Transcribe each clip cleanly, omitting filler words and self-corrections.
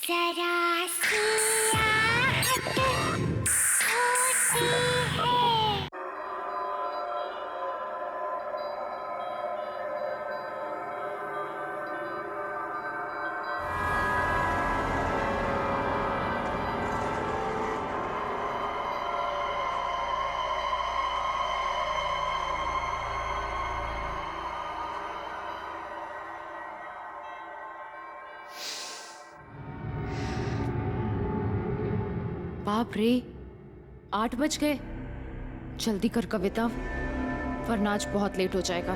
जरा सी आहट होती है। बाप रे, 8 बज गए। जल्दी कर कविता, वरना आज बहुत लेट हो जाएगा।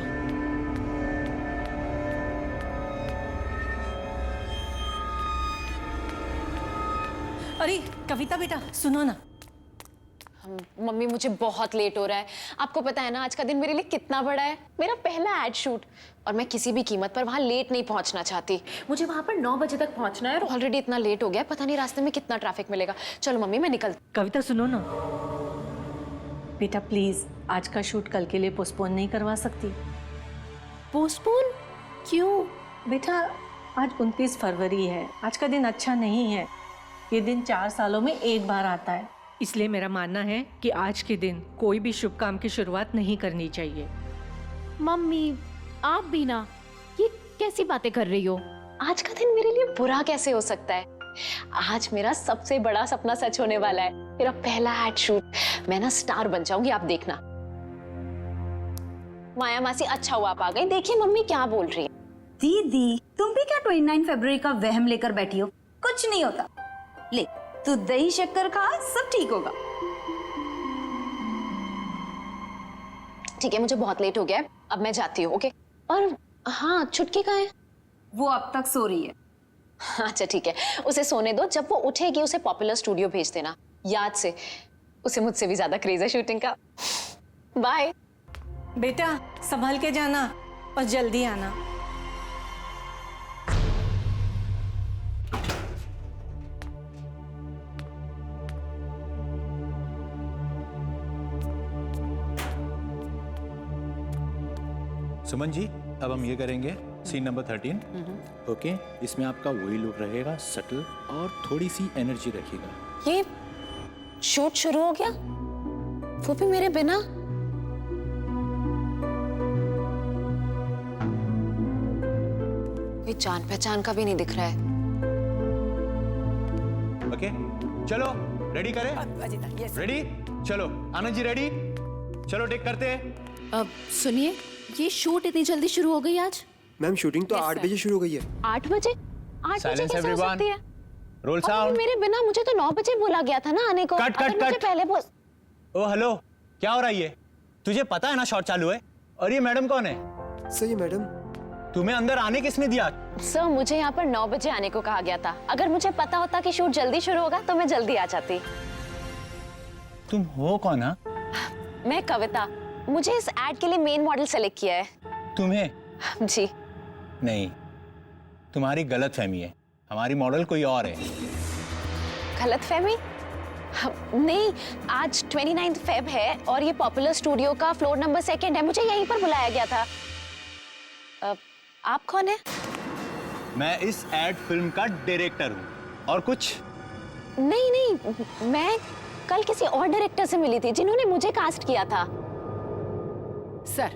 अरे कविता बेटा सुनो ना। मम्मी मुझे बहुत लेट हो रहा है। आपको पता है ना आज का दिन मेरे लिए कितना बड़ा है। मेरा पहला एड शूट और मैं किसी भी कीमत पर वहां लेट नहीं पहुंचना चाहती। मुझे वहां पर 9 बजे तक पहुंचना है और ऑलरेडी इतना लेट हो गया है, पता नहीं रास्ते में कितना ट्रैफिक मिलेगा। चलो मम्मी मैं निकल। कविता सुनो ना बेटा, प्लीज आज का शूट कल के लिए पोस्टपोन नहीं करवा सकती? पोस्टपोन क्यों? बेटा आज 29 फरवरी है, आज का दिन अच्छा नहीं है। ये दिन 4 सालों में एक बार आता है, इसलिए मेरा मानना है कि आज के दिन कोई भी शुभ काम की शुरुआत नहीं करनी चाहिए। मम्मी आप भी ना, ये कैसी बातें कर रही हो? आज का दिन मेरे लिए बुरा कैसे हो सकता है? आज मेरा सबसे बड़ा सपना सच होने वाला है, मेरा पहला एड शूट। मैं ना स्टार बन जाऊंगी, आप देखना। माया मासी अच्छा हुआ आप आ गई। देखिए मम्मी क्या बोल रही है। दीदी तुम भी क्या 29 फरवरी का वहम लेकर बैठी हो? कुछ नहीं होता। ले तू दही शक्कर खा, सब ठीक होगा। ठीक है, मुझे बहुत लेट हो गया है, अब मैं जाती हूँ। ओके। और हाँ, छुटकी कहाँ है? वो अब तक सो रही है। अच्छा ठीक है, उसे सोने दो। जब वो उठेगी उसे पॉपुलर स्टूडियो भेज देना। याद से, उसे मुझसे भी ज्यादा क्रेज है शूटिंग का। बाय बेटा संभल के जाना और जल्दी आना। सुमन जी, अब हम ये करेंगे सीन नंबर 13। ओके, इसमें आपका वही लुक रहेगा, सटल और थोड़ी सी एनर्जी रखिएगा। ये शूट शुरू हो गया, वो भी मेरे बिना। कोई जान पहचान का भी नहीं दिख रहा है। ओके चलो रेडी करें। रेडी, चलो आनंद जी रेडी, चलो टेक करते हैं। अब सुनिए, ये शूट इतनी जल्दी शुरू हो गई आज? मैम शूटिंग तो 8 बजे शुरू हो गई है। 8 बजे? 8 बजे Silence कैसे हो everyone. सकती है? रोल और साउंड। मेरे बिना मुझे तो 9 बजे बोला गया था ना आने को। कट, अगर कट, मुझे कट। पहले बोल। ओ हेलो, क्या हो रहा है ये? तुझे पता है ना शॉट चालू है? और ये मैडम कौन है? सही मैडम। तुम्हें अंदर आने किसने दिया? सर मुझे यहाँ पर 9 बजे आने को कहा गया था। अगर मुझे पता होता कि शूट जल्दी शुरू होगा तो मैं जल्दी आ जाती। तुम हो कौन? हा? मैं कविता, मुझे इस एड के लिए मेन मॉडल सेलेक्ट किया है। तुम्हें? जी। नहीं, तुम्हारी गलतफहमी है, हमारी मॉडल कोई और है। गलतफहमी? नहीं, आज 29 फेब है और ये पॉपुलर स्टूडियो का फ्लोर नंबर 2 है। मुझे यहीं पर बुलाया गया था। आप कौन है? मैं इस एड फिल्म का डायरेक्टर हूँ। और कुछ? नहीं नहीं, मैं कल किसी और डायरेक्टर से मिली थी जिन्होंने मुझे कास्ट किया था। सर,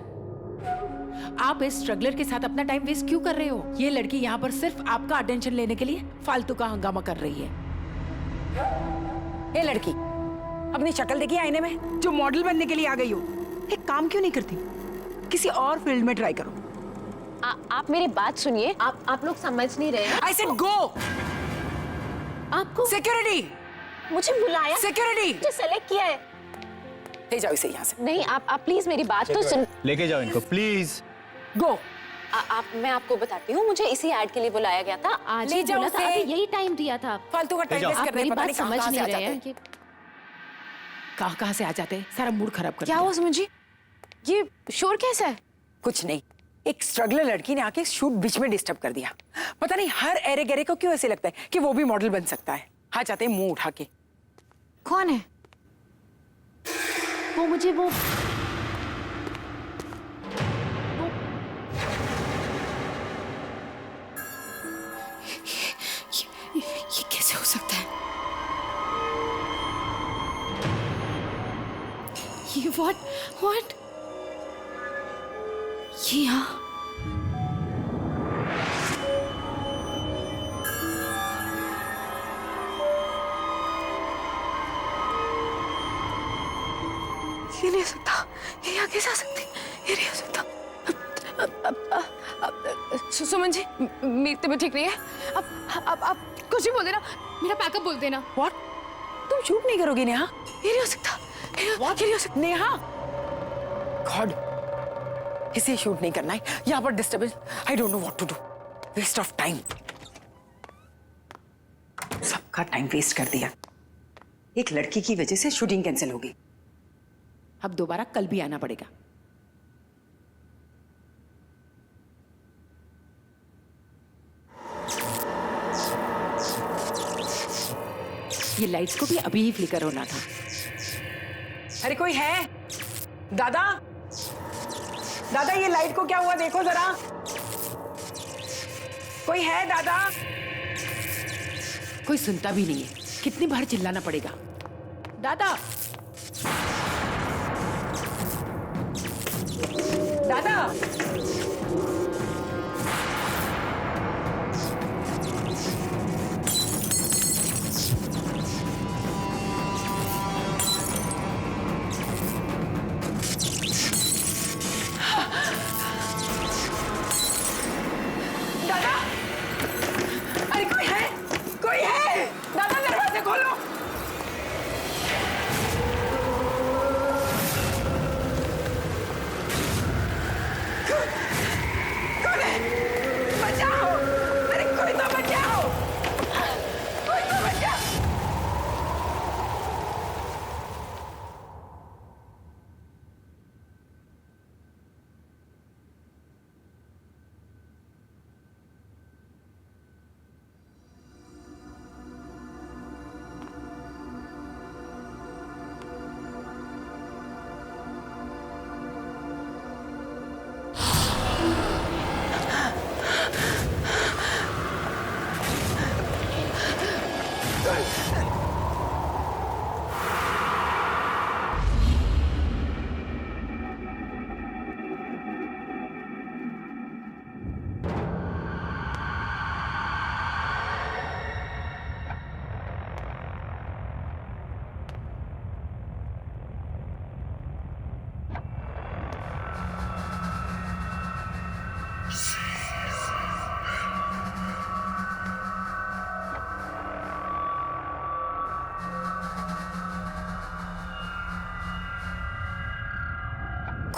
आप इस स्ट्रगलर के साथ अपना टाइम वेस्ट क्यों कर रहे हो? ये लड़की यहाँ पर सिर्फ आपका अटेंशन लेने के लिए फालतू का हंगामा कर रही है। ए लड़की, अपनी शक्ल देखी आईने में, जो मॉडल बनने के लिए आ गई हो। एक काम क्यों नहीं करती? किसी और फील्ड में ट्राई करो। आप मेरी बात सुनिए। आप लोग समझ नहीं रहे हैं। I said go. आपको सिक्योरिटी, मुझे बुलाया, सिक्योरिटी, मुझे सेलेक्ट किया है। ले जाओ इसे यहाँ से। नहीं, आप प्लीज मेरी बात तो सुन। लेके जाओ इनको प्लीज। गो। मैं आपको बताती हूँ, मुझे इसी एड के लिए बुलाया गया था। आज ले ही जाओ बोला था, उसे। अभी यही टाइम दिया था। फालतू का टाइम जाओ। वेस्ट आप कर रहे मेरी हैं, पता बात नहीं समझ कहाँ नहीं से आ रहे जाते हैं। हैं। कहाँ से आ जाते हैं, सारा मूड खराब कर क्या दिया। हुआ सुमन जी? ये शोर कैसा है? कुछ नहीं, एक स्ट्रगलर लड़की ने आके शूट बीच में डिस्टर्ब कर दिया। पता नहीं हर एरे गेरे को क्यों ऐसे लगता है कि वो भी मॉडल बन सकता है। हाँ जाते हैं मुंह उठा के। कौन है वो? मुझे वो ये कैसे हो सकता है? ये व्हाट ये यहाँ? ये नहीं हो सकता, ये यहाँ कैसे आ सकती? ये नहीं हो सकता। सुमन जी, मेरी तबीयत ठीक नहीं है। अब कुछ भी बोल देना, मेरा पैकअप बोल देना। What? तुम शूट नहीं करोगी नेहा? ये नहीं हो सकता। ये नहीं हो सकता। नेहा, गॉड, इसे शूट नहीं करना है। यहाँ पर disturbance, I don't know what to do. Waste of time, सबका टाइम वेस्ट कर दिया। एक लड़की की वजह से शूटिंग कैंसिल होगी। अब दोबारा कल भी आना पड़ेगा। ये लाइट्स को भी अभी ही फ्लिकर होना था। अरे कोई है? दादा, दादा ये लाइट को क्या हुआ देखो जरा। कोई है दादा? कोई सुनता भी नहीं है, कितनी बार चिल्लाना पड़ेगा। दादा, दादा, दादा, अरे कोई है? कोई है? दादा दरवाजे खोलो। कौन है? बचाओ! अरे कोई तो बचाओ! कोई तो बचाओ!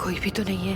कोई भी तो नहीं है।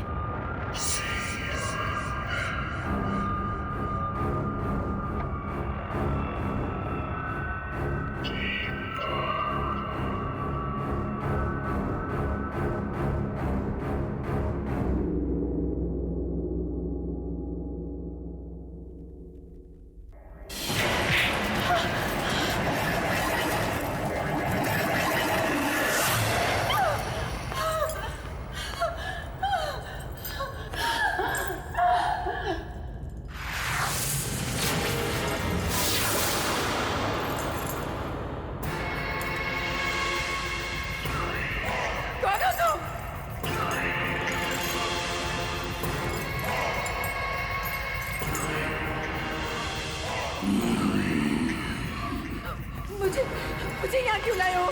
मुझे यहाँ क्यों लाए हो?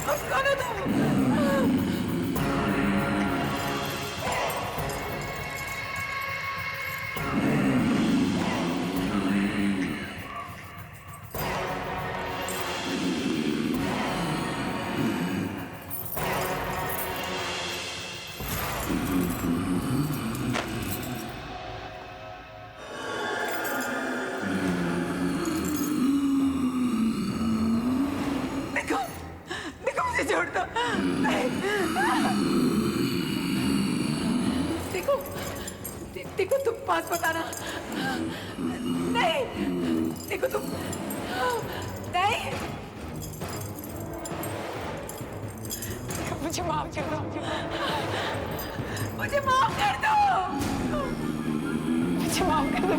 कौन हो तुम? छोड़ दो। देखो देखो तुम पास बताना। नहीं देखो तुम नहीं। मुझे माफ कर दो। मुझे माफ कर दो। मुझे माफ कर दो।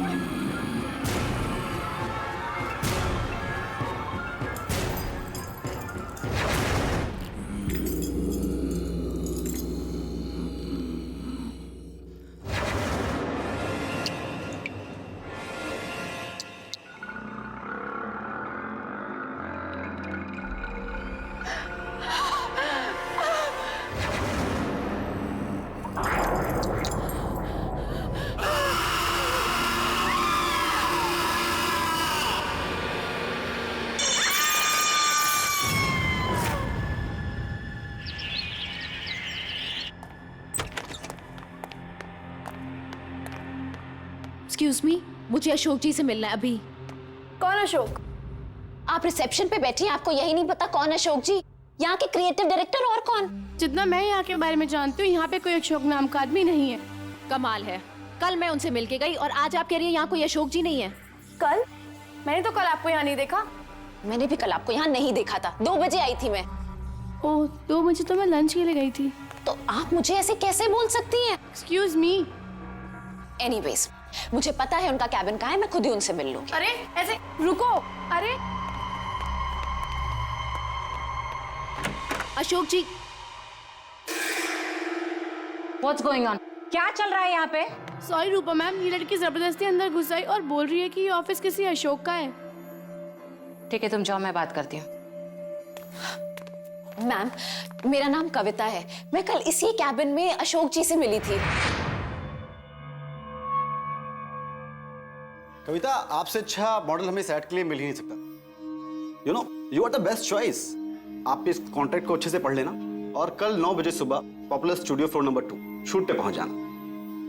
एक्सक्यूज मी, मुझे अशोक जी से मिलना है अभी। कौन अशोक? आप रिसेप्शन पे बैठी हैं, आपको यही नहीं पता कौन अशोक जी? यहाँ के क्रिएटिव डायरेक्टर और कौन? जितना मैं यहाँ के बारे में जानती हूँ, यहाँ पे कोई अशोक नाम का आदमी नहीं है। कमाल है, कल मैं उनसे मिल के गई और आज आप कह रही हैं यहाँ कोई अशोक जी नहीं है। कल? मैंने तो कल आपको यहाँ नहीं देखा। मैंने भी कल आपको यहाँ नहीं देखा था, 2 बजे आई थी मैं। ओह, 2 बजे तो मैं लंच के लिए गई थी। तो आप मुझे ऐसे कैसे बोल सकती हैं? Excuse me. एनीवेज, मुझे पता है उनका कैबिन कहाँ है, मैं खुद ही उनसे मिल लूंगी। अरे ऐसे रुको। अरे अशोक जी, What's going on? क्या चल रहा है यहाँ पे? सॉरी रूपा मैम, ये लड़की जबरदस्ती अंदर घुस आई और बोल रही है कि ये ऑफिस किसी अशोक का है। ठीक है, तुम जाओ, मैं बात करती हूँ। मैम, मेरा नाम कविता है, मैं कल इसी कैबिन में अशोक जी से मिली थी। कविता, आपसे अच्छा मॉडल हमें सेट के लिए मिल ही नहीं सकता। You know, you are the best choice. आप इस कॉन्ट्रैक्ट को अच्छे से पढ़ लेना और कल 9 बजे सुबह popular studio floor number 2 shoot पे पहुंच जाना।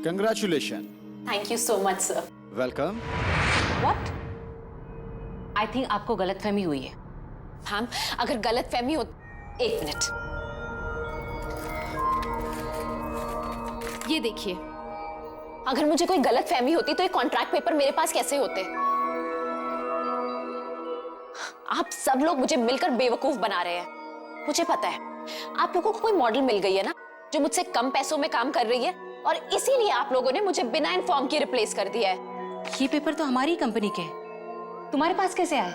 Congratulation. Thank you so much sir. Welcome. What? I think आपको गलतफहमी हुई है। मैम, अगर गलतफहमी हो, 1 मिनट। ये देखिए, अगर मुझे कोई गलतफहमी होती तो ये कॉन्ट्रैक्ट पेपर मेरे पास कैसे होते? आप सब लोग मुझे मिलकर बेवकूफ बना रहे हैं। मुझे पता है आप लोगों को कोई मॉडल मिल गई है ना, जो मुझसे कम पैसों में काम कर रही है, और इसीलिए आप लोगों ने मुझे बिना इन्फॉर्म किए रिप्लेस कर दिया है। ये पेपर तो हमारी कंपनी के हैं। तुम्हारे पास कैसे आए?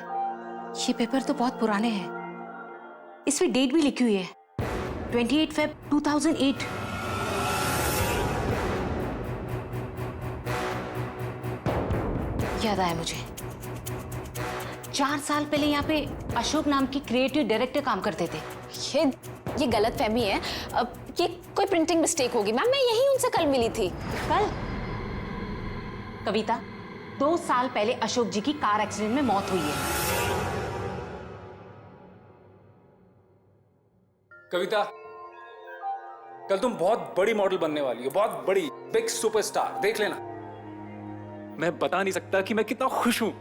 ये पेपर तो बहुत पुराने हैं। इसमें डेट भी लिखी हुई है, 28 फेब 2008। याद आया मुझे, 4 साल पहले यहाँ पे अशोक नाम की क्रिएटिव डायरेक्टर काम करते थे। ये गलतफहमी है। अब ये कोई प्रिंटिंग मिस्टेक होगी मैम, मैं यही उनसे कल मिली थी। कल? कविता, 2 साल पहले अशोक जी की कार एक्सीडेंट में मौत हुई है। कविता, कल तुम बहुत बड़ी मॉडल बनने वाली हो, बहुत बड़ी, बिग सुपरस्टार। देख लेना। मैं बता नहीं सकता कि मैं कितना खुश हूं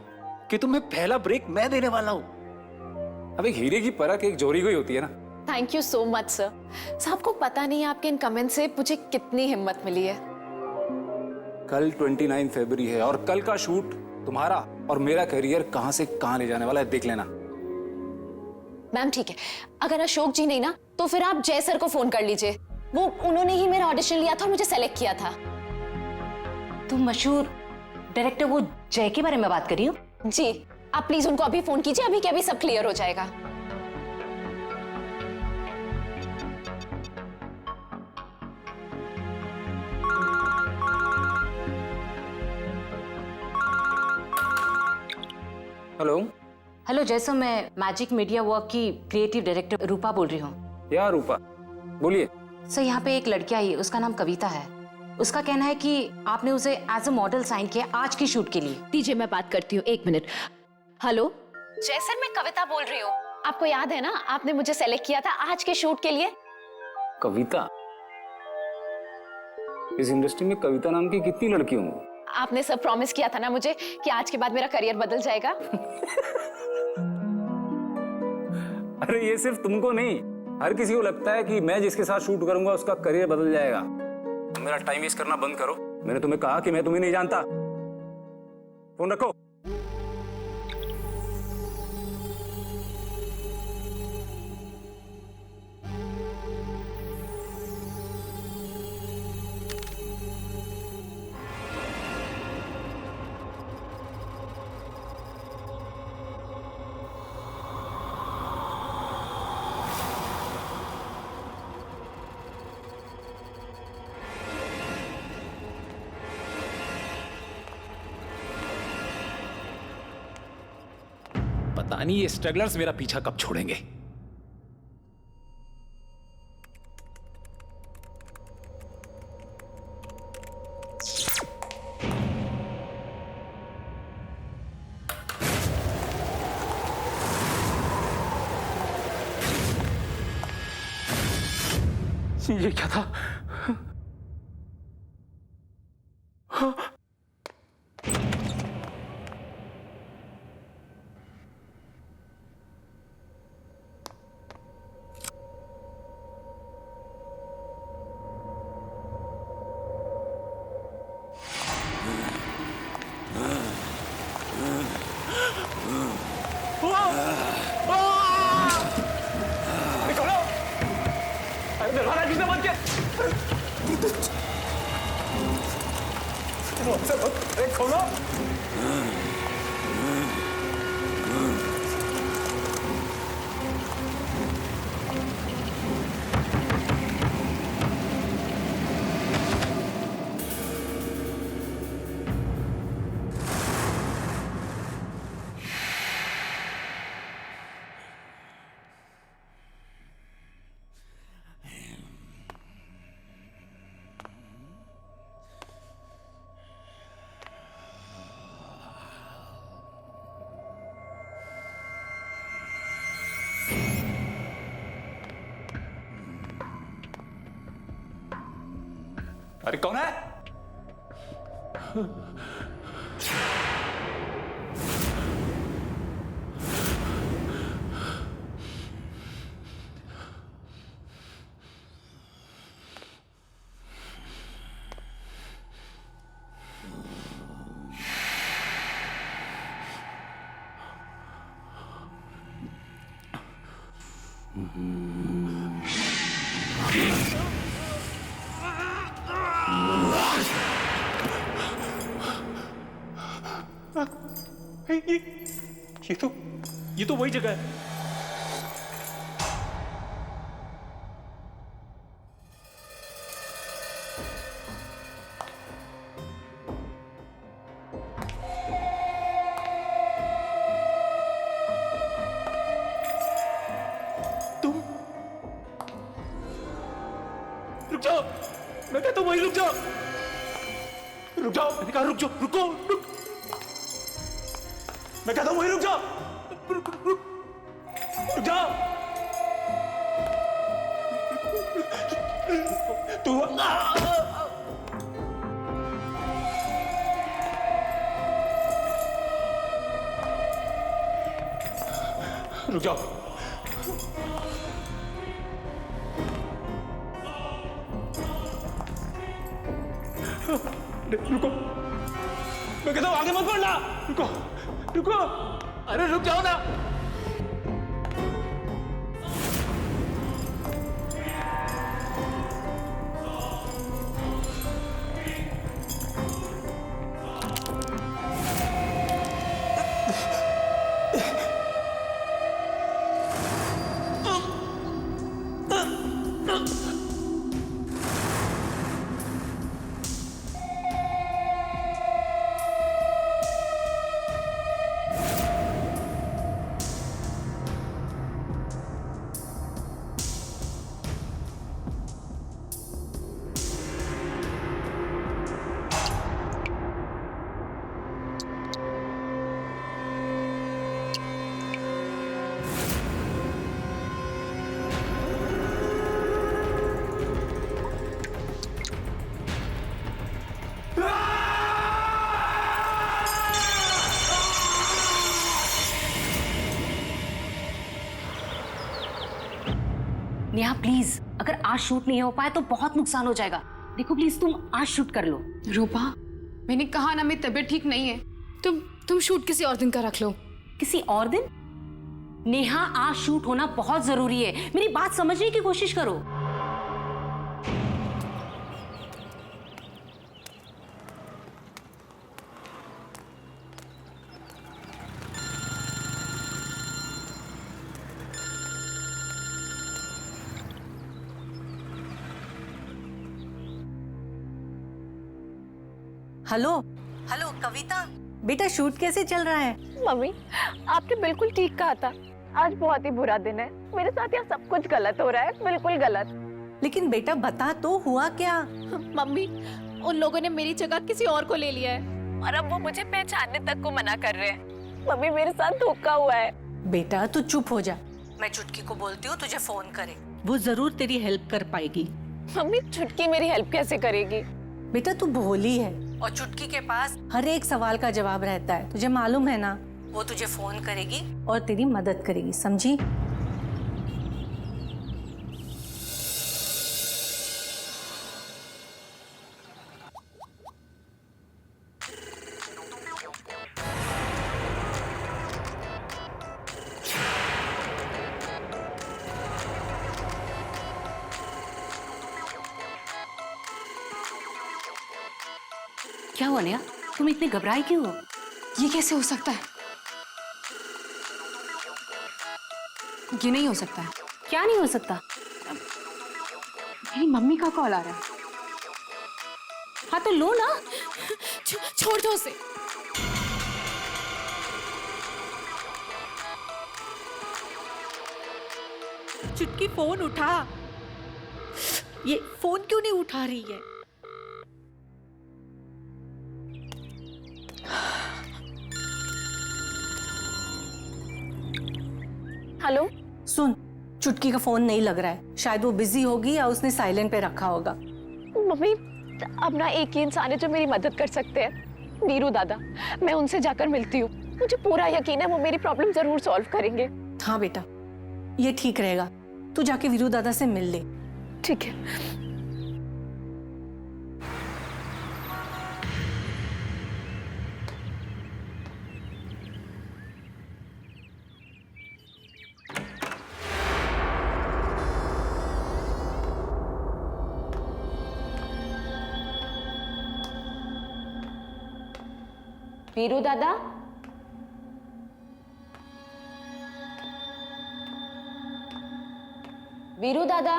कि तुम्हें पहला ब्रेक मैं देने वाला हूं। अब एक हीरे की परख एक जोरी को ही होती है ना। Thank you so much sir. आपको पता नहीं आपके इन कमेंट से मुझे कितनी हिम्मत मिली है। कल 29 फरवरी है और कल का शूट तुम्हारा और मेरा करियर कहां से कहां ले जाने वाला है, देख लेना। मैम ठीक है, अगर अशोक जी नहीं ना, तो फिर आप जय सर को फोन कर लीजिए। वो उन्होंने ही मेरा ऑडिशन लिया था और मुझे सेलेक्ट किया था। तुम मशहूर डायरेक्टर वो जय के बारे में बात कर रही हो? जी, आप प्लीज उनको अभी फोन कीजिए, अभी के अभी सब क्लियर हो जाएगा। हेलो। हेलो जय सर, मैं मैजिक मीडिया वर्क की क्रिएटिव डायरेक्टर रूपा बोल रही हूँ। या रूपा, बोलिए। सर, यहाँ पे एक लड़की आई है, उसका नाम कविता है। उसका कहना है कि आपने उसे एज अ मॉडल साइन किया आज की शूट के लिए। दीजिए मैं बात करती हूँ, 1 मिनट। हेलो जय सर, मैं कविता बोल रही हूँ। आपको याद है ना, आपने मुझे सेलेक्ट किया था आज के शूट के लिए। कविता, इस इंडस्ट्री में कविता नाम की कितनी लड़की होंगी? आपने सब प्रॉमिस किया था ना मुझे कि आज के बाद मेरा करियर बदल जाएगा। अरे ये सिर्फ तुमको नहीं, हर किसी को लगता है कि मैं जिसके साथ शूट करूंगा उसका करियर बदल जाएगा। मेरा टाइम वेस्ट करना बंद करो। मैंने तुम्हें कहा कि मैं तुम्हें नहीं जानता। फोन रखो। पता नहीं ये स्ट्रगलर्स मेरा पीछा कब छोड़ेंगे। ये क्या था? दरवाजा किसने बंद किया? अरे खोलो। अरे कौन है? ये तो वही जगह है। तुम रुक जाओ, मैं कहता हूं वहीं रुक जाओ, रुक जाओ, मैंने कहा रुक जाओ, रुक, मैं कहता हूं वहीं रुक जाओ, रुक जाओ। तू रुक जाओ। रुको, मैं कहता हूं आगे मत बढ़ना, रुको, अरे रुक जाओ ना। नेहा प्लीज, अगर आज शूट नहीं हो पाए तो बहुत नुकसान हो जाएगा। देखो प्लीज तुम आज शूट कर लो। रूपा, मैंने कहा ना मेरी तबीयत ठीक नहीं है। तुम शूट किसी और दिन का रख लो। किसी और दिन? नेहा आज शूट होना बहुत जरूरी है, मेरी बात समझने की कोशिश करो। हेलो कविता, बेटा शूट कैसे चल रहा है? मम्मी, आपने बिल्कुल ठीक कहा था। आज बहुत ही बुरा दिन है, मेरे साथ यहाँ सब कुछ गलत हो रहा है, बिल्कुल गलत। लेकिन बेटा बता तो हुआ क्या? मम्मी, उन लोगों ने मेरी जगह किसी और को ले लिया है और अब वो मुझे पहचानने तक को मना कर रहे हैं। मम्मी, मेरे साथ धोखा हुआ है। बेटा तू चुप हो जा, मैं चुटकी को बोलती हूँ तुझे फोन करे, वो जरूर तेरी हेल्प कर पाएगी। मम्मी, चुटकी मेरी हेल्प कैसे करेगी? बेटा तू भोली है और चुटकी के पास हर एक सवाल का जवाब रहता है, तुझे मालूम है ना। वो तुझे फोन करेगी और तेरी मदद करेगी, समझी? क्या हुआ नेहा? तुम इतनी घबराई क्यों हो? ये कैसे हो सकता है? ये नहीं हो सकता है। क्या नहीं हो सकता? मेरी मम्मी का कॉल आ रहा है। हाँ तो लो ना। छोड़ दो उसे। चुटकी फोन उठा। ये फोन क्यों नहीं उठा रही है? हेलो। सुन, चुटकी का फोन नहीं लग रहा है। शायद वो बिजी होगी या उसने साइलेंट पे रखा होगा। मम्मी, अब ना एक ही इंसान है जो मेरी मदद कर सकते हैं, वीरू दादा। मैं उनसे जाकर मिलती हूँ। मुझे पूरा यकीन है वो मेरी प्रॉब्लम जरूर सॉल्व करेंगे। हाँ बेटा, ये ठीक रहेगा। तू जाके वीरू दादा से मिल ले। ठीक है। वीरू दादा, वीरू दादा।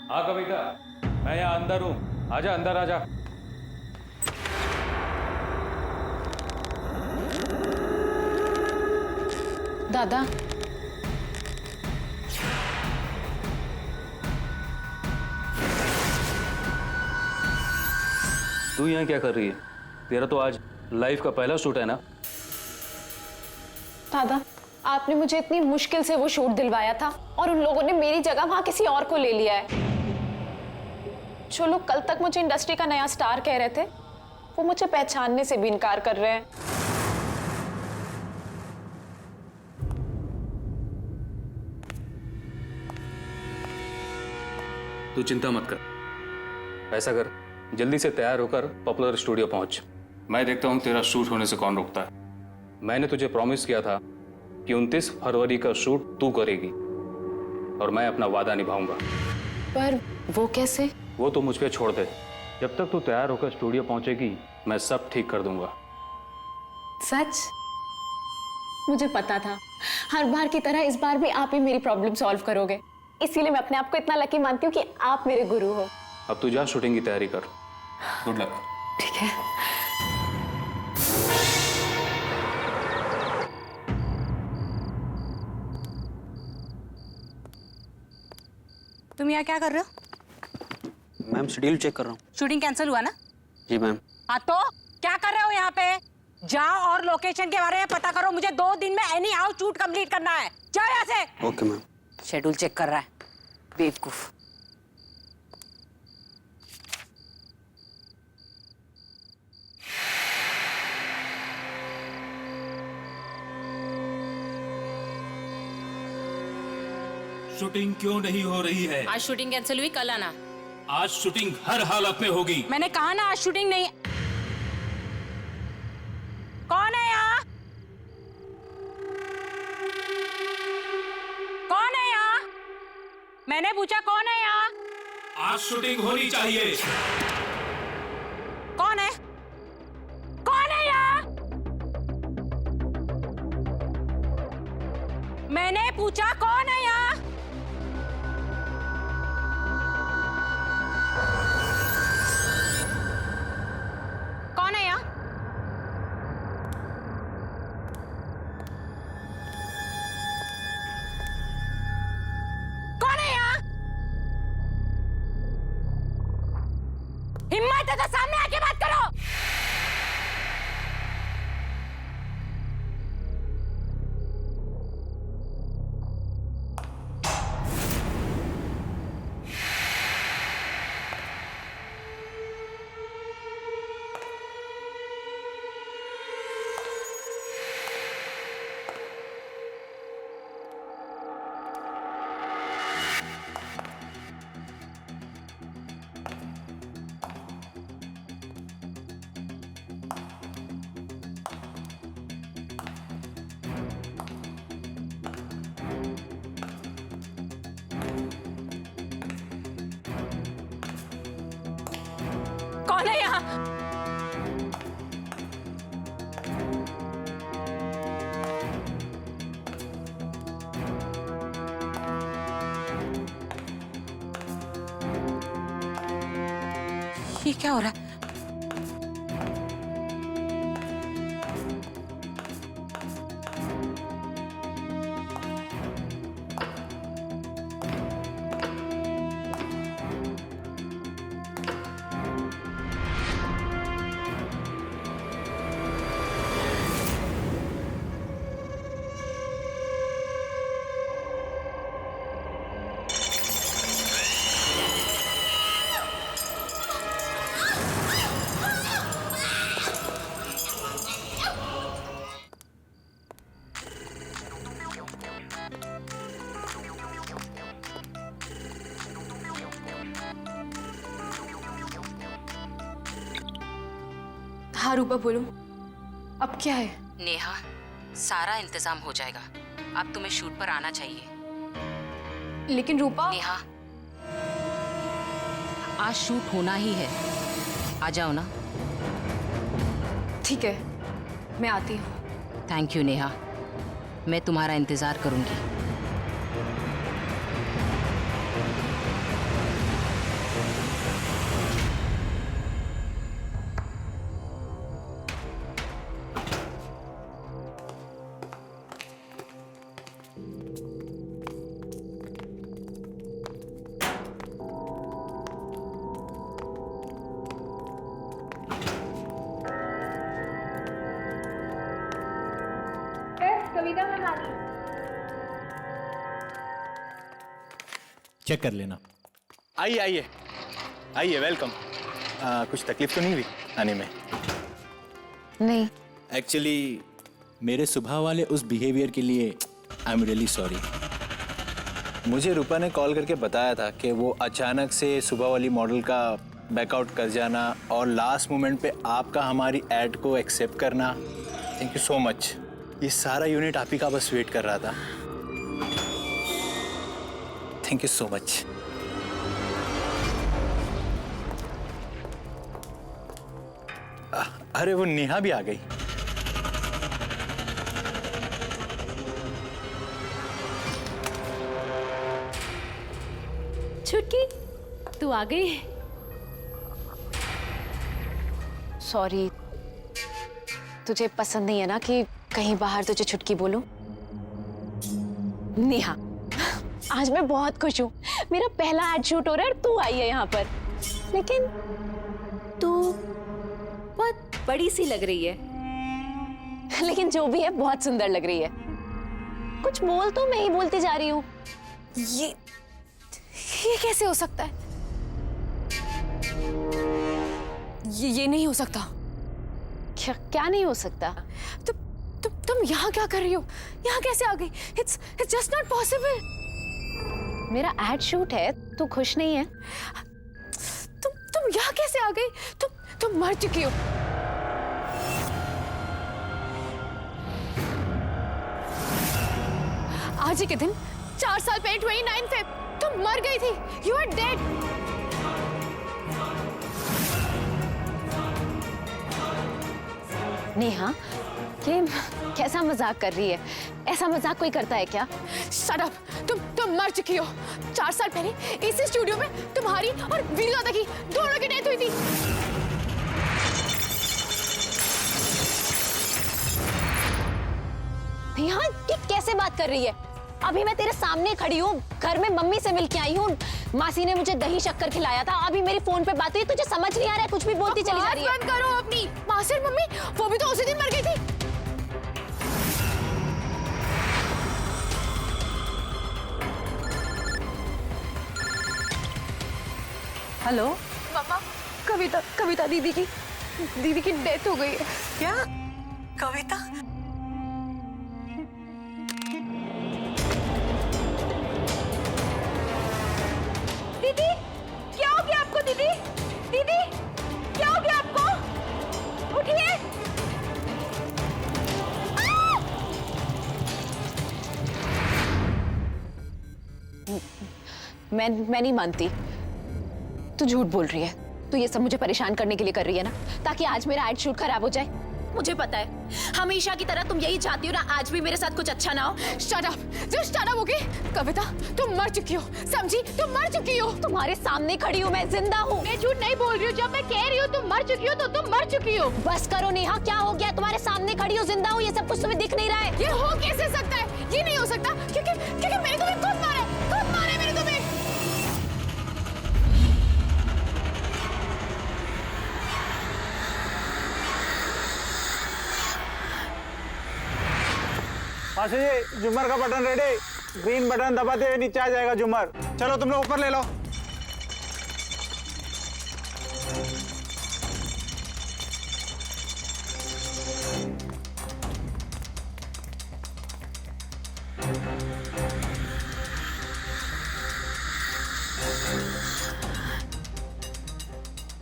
हाँ कविता, मैं यहाँ अंदर हूँ। आजा अंदर आजा। दादा, तू यहाँ क्या कर रही है? तेरा तो आज लाइफ का पहला शूट है ना? दादा, आपने मुझे इतनी मुश्किल से वो शूट दिलवाया था और उन लोगों ने मेरी जगह वहां किसी और को ले लिया है। जो लोग कल तक मुझे इंडस्ट्री का नया स्टार कह रहे थे, वो मुझे पहचानने से भी इनकार कर रहे हैं। तू चिंता मत कर। ऐसा कर, जल्दी से तैयार होकर पॉपुलर स्टूडियो पहुंच। मैं देखता हूं तेरा शूट होने से कौन रोकता है। मैंने तुझे प्रॉमिस किया था कि 29 फरवरी का शूट तू करेगी और मैं अपना वादा निभाऊंगा। पर वो कैसे? वो तो मुझ पे छोड़ दे। जब तक तू तैयार होकर स्टूडियो पहुंचेगी, मैं सब ठीक कर दूंगा। सच? मुझे पता था हर बार की तरह इस बार भी आप ही मेरी प्रॉब्लम सॉल्व करोगे। इसीलिए मैं अपने आप को इतना लकी मानती हूँ कि आप मेरे गुरु हो। अब तू जा शूटिंग की तैयारी कर। Good luck. ठीक है। तुम यहाँ क्या कर रहे हो? मैम शेड्यूल चेक कर रहा हूँ। शूटिंग कैंसिल हुआ ना? जी मैम। हाँ तो क्या कर रहे हो यहाँ पे? जाओ और लोकेशन के बारे में पता करो। मुझे 2 दिन में एनी हाउ शूट कंप्लीट करना है। जाओ यहाँ से। Okay ma'am. शेड्यूल चेक कर रहा है, बेवकूफ। शूटिंग क्यों नहीं हो रही है? आज शूटिंग कैंसिल हुई, कल आना। आज शूटिंग हर हालत में होगी। मैंने कहा ना आज शूटिंग नहीं। कौन है यहाँ? कौन है यहाँ? मैंने पूछा कौन है यहाँ? आज शूटिंग होनी चाहिए। कौन है? कौन है यहाँ? मैंने पूछा कौन है यहाँ? कौन है यहाँ? कौन है यहाँ? हिम्मत है तो सामने आके बात करो। ये क्या हो रहा है? हाँ रूपा बोलो, अब क्या है? नेहा, सारा इंतजाम हो जाएगा। अब तुम्हें शूट पर आना चाहिए। लेकिन रूपा। नेहा, आज शूट होना ही है। आ जाओ ना। ठीक है, मैं आती हूँ। थैंक यू नेहा, मैं तुम्हारा इंतजार करूंगी। कविता मनाली। चेक कर लेना। आइए आइए आइए, वेलकम। कुछ तकलीफ तो नहीं हुई आने में? नहीं। एक्चुअली मेरे सुबह वाले उस बिहेवियर के लिए आई एम रियली सॉरी। मुझे रूपा ने कॉल करके बताया था कि वो अचानक से सुबह वाली मॉडल का बैकआउट कर जाना और लास्ट मोमेंट पे आपका हमारी ऐड को एक्सेप्ट करना। Thank you so much. ये सारा यूनिट आप ही का बस वेट कर रहा था। Thank you so much. अरे वो नेहा भी आ गई। छुटकी, तू आ गई। सॉरी, तुझे पसंद नहीं है ना कि कहीं बाहर तुझे छुटकी बोलूं? नेहा, आज मैं बहुत खुश हूँ। मेरा पहला एड शूट हो रहा है और तू आई है यहाँ पर। लेकिन तू बहुत बड़ी सी लग रही है। लेकिन जो भी है बहुत सुंदर लग रही है। कुछ बोल तो, मैं ही बोलती जा रही हूँ। ये कैसे हो सकता है? ये नहीं हो सकता। क्या नहीं हो सकता? तुम यहाँ क्या कर रही हो? यहाँ कैसे आ गई? It's just not possible. मेरा एड शूट है, तू खुश नहीं है? तुम यहाँ कैसे आ गई? तुम मर चुकी हो। आज ही के दिन 4 साल पहले 29 फेब तुम मर गई थी। You are dead. नेहा, ये कैसा मजाक कर रही है? ऐसा मजाक कोई करता है क्या? Shut up! तुम मर चुकी हो। 4 साल पहले इसी स्टूडियो में तुम्हारी और वीर दादा की दोनों की डेथ हुई थी। नेहा, ये कैसे बात कर रही है? अभी मैं तेरे सामने खड़ी हूँ, घर में मम्मी से मिलके आई हूँ। मासी ने मुझे दही शक्कर खिलाया था। अभी मेरी फोन पे बात हुई। तुझे समझ नहीं आ रहा है? कुछ भी बोलती चली जा रही है। बंद करो अपनी। मासी और मम्मी, वो भी तो उसी दिन मर गई थी। हेलो मम्मा, कविता दीदी की डेथ हो गई है। क्या? कविता? दीदी, क्या हो गया आपको? दीदी, क्या हो गया आपको? उठिए। मैं नहीं मानती। तू झूठ बोल रही है। तू ये सब मुझे परेशान करने के लिए कर रही है ना, ताकि आज मेरा एड शूट खराब हो जाए। मुझे पता है। हमेशा की तरह तुम यही चाहती हो ना आज भी मेरे साथ कुछ अच्छा ना हो। Shut up, just shut up, okay? Kavita, तुम मर चुकी हो, समझी? तुम मर चुकी हो। तुम्हारे सामने खड़ी हूँ, मैं जिंदा हूँ। मैं झूठ नहीं बोल रही हूँ। जब मैं कह रही हूँ तुम मर चुकी हो तो तुम मर चुकी हो। बस करो नेहा, क्या हो गया? तुम्हारे सामने खड़ी हूँ, जिंदा हूँ, ये सब कुछ तुम्हें दिख नहीं रहा है? ये हो कैसे सकता है? ये नहीं हो सकता क्योंकि मेरे को भी खुद मारे मेरे को भी। आशी जी, झूमर का बटन रेडी। ग्रीन बटन दबाते हुए नीचे आ जाएगा झूमर। चलो तुम लोग ऊपर ले लो।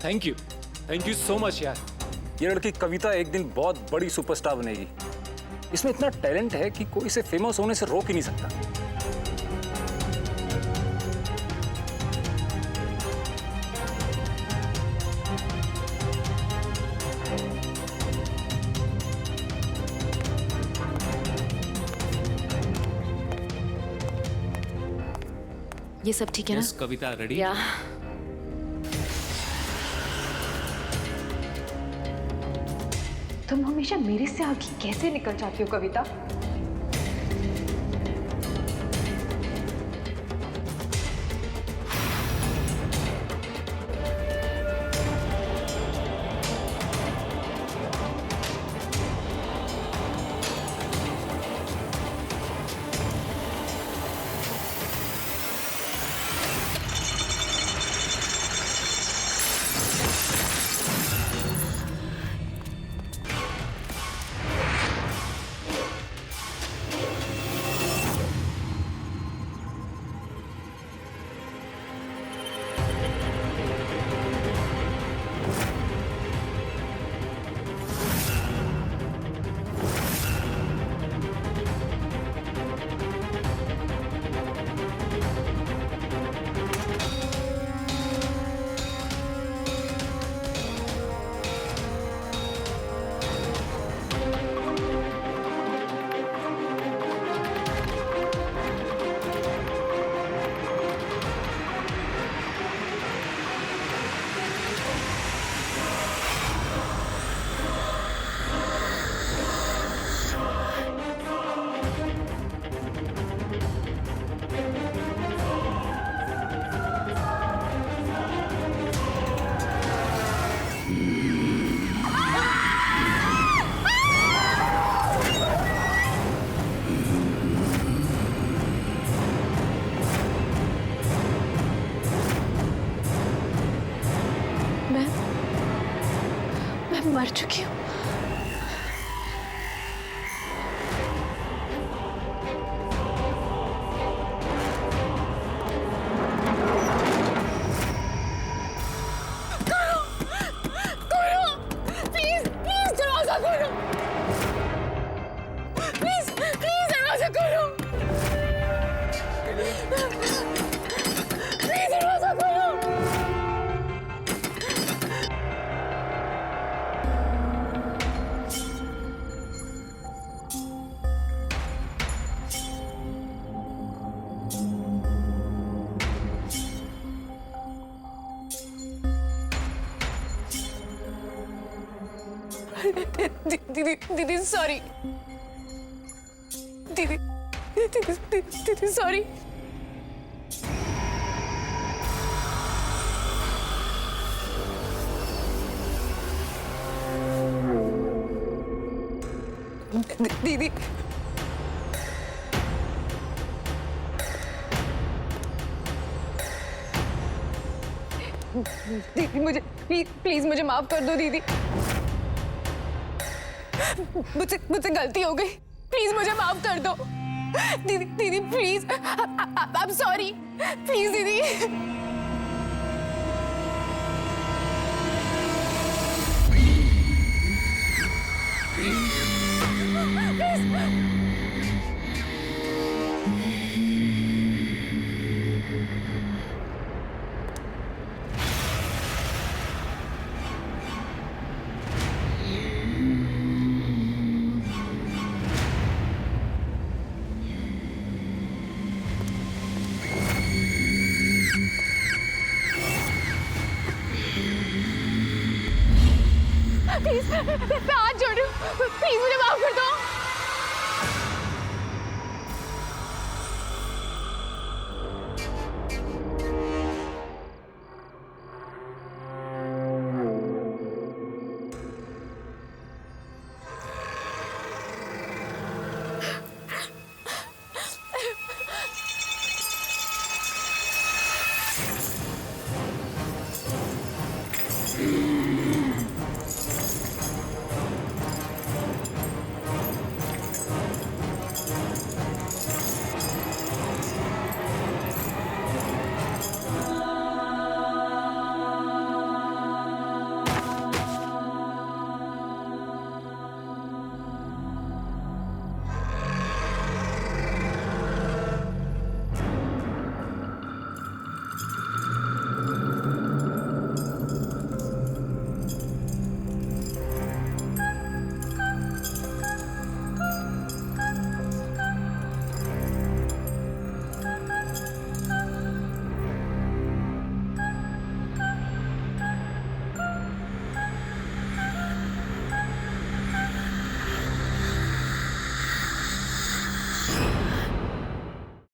थैंक यू सो मच यार। ये लड़की कविता एक दिन बहुत बड़ी सुपरस्टार बनेगी। इसमें इतना टैलेंट है कि कोई इसे फेमस होने से रोक ही नहीं सकता। ये सब ठीक है ना? कविता रेडी? या तुम हमेशा मेरे से आगे कैसे निकल जाती हो कविता? मैं मर चुकी हूँ। दीदी सॉरी। दीदी सॉरी। दीदी दीदी मुझे प्लीज मुझे माफ कर दो दीदी। मुझसे गलती हो गई, प्लीज मुझे माफ कर दो दीदी please. I am sorry, please दीदी। मैं हाथ जोड़ रही हूँ, प्लीज मुझे